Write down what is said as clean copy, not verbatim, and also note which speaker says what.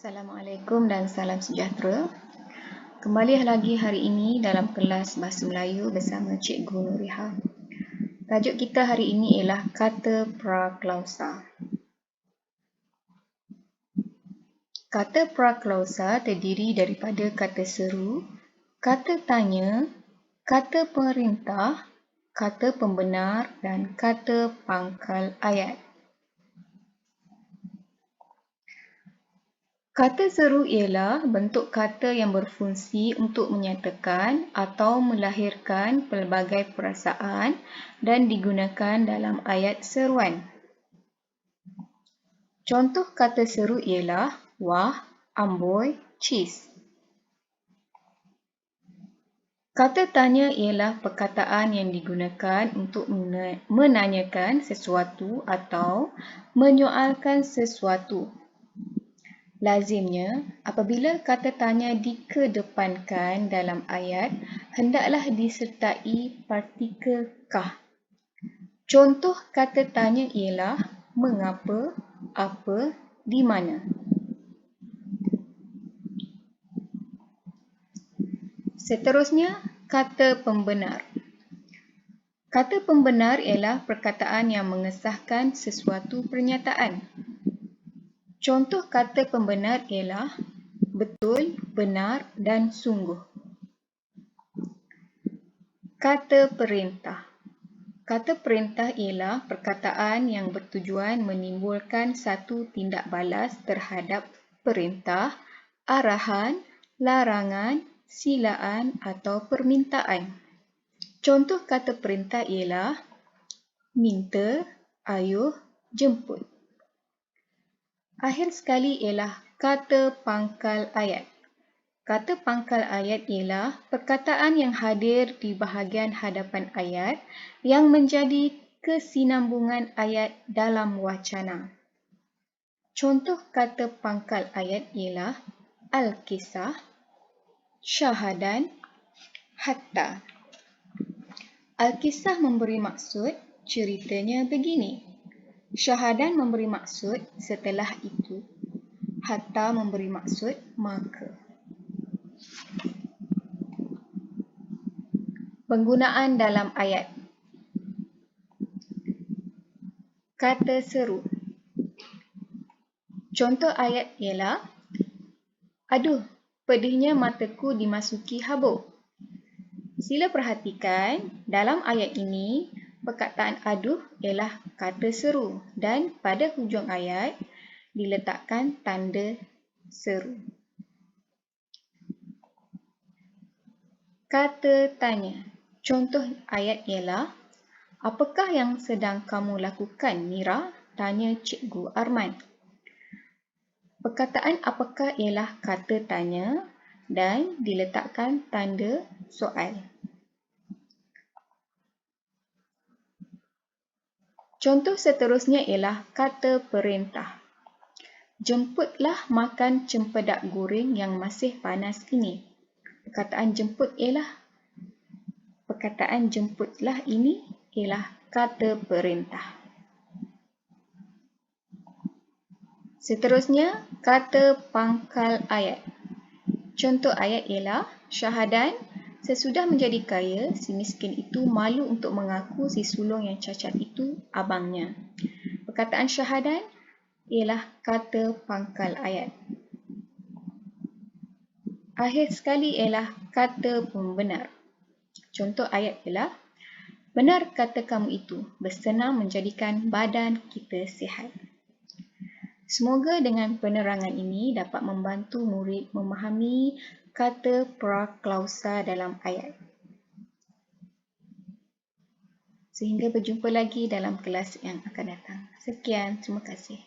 Speaker 1: Assalamualaikum dan salam sejahtera. Kembali lagi hari ini dalam kelas Bahasa Melayu bersama Cikgu Nuriha. Tajuk kita hari ini ialah kata praklausa. Kata praklausa terdiri daripada kata seru, kata tanya, kata perintah, kata pembenar dan kata pangkal ayat. Kata seru ialah bentuk kata yang berfungsi untuk menyatakan atau melahirkan pelbagai perasaan dan digunakan dalam ayat seruan. Contoh kata seru ialah wah, amboi, cis. Kata tanya ialah perkataan yang digunakan untuk menanyakan sesuatu atau menyoalkan sesuatu. Lazimnya, apabila kata tanya dikedepankan dalam ayat, hendaklah disertai partikel kah. Contoh kata tanya ialah mengapa, apa, di mana. Seterusnya, kata pembenar. Kata pembenar ialah perkataan yang mengesahkan sesuatu pernyataan. Contoh kata pembenar ialah betul, benar dan sungguh. Kata perintah. Kata perintah ialah perkataan yang bertujuan menimbulkan satu tindak balas terhadap perintah, arahan, larangan, silaan atau permintaan. Contoh kata perintah ialah minta, ayuh, jemput. Akhir sekali ialah kata pangkal ayat. Kata pangkal ayat ialah perkataan yang hadir di bahagian hadapan ayat yang menjadi kesinambungan ayat dalam wacana. Contoh kata pangkal ayat ialah al-kisah, syahadan, hatta. Al-kisah memberi maksud ceritanya begini. Syahadan memberi maksud setelah itu. Hatta memberi maksud maka. Penggunaan dalam ayat. Kata seru. Contoh ayat ialah aduh, pedihnya mataku dimasuki habuk. Sila perhatikan dalam ayat ini perkataan aduh ialah kata seru dan pada hujung ayat diletakkan tanda seru. Kata tanya. Contoh ayat ialah apakah yang sedang kamu lakukan, Mira? Tanya Cikgu Arman. Perkataan apakah ialah kata tanya dan diletakkan tanda soal. Contoh seterusnya ialah kata perintah. Jemputlah makan cempedak goreng yang masih panas ini. Perkataan jemputlah ini ialah kata perintah. Seterusnya, kata pangkal ayat. Contoh ayat ialah syahadan, sesudah menjadi kaya, si miskin itu malu untuk mengaku si sulung yang cacat itu abangnya. Perkataan syahadan ialah kata pangkal ayat. Akhir sekali ialah kata pembenar. Contoh ayat ialah benar kata kamu itu, bersenam menjadikan badan kita sihat. Semoga dengan penerangan ini dapat membantu murid memahami kata praklausa dalam ayat. Sehingga berjumpa lagi dalam kelas yang akan datang. Sekian, terima kasih.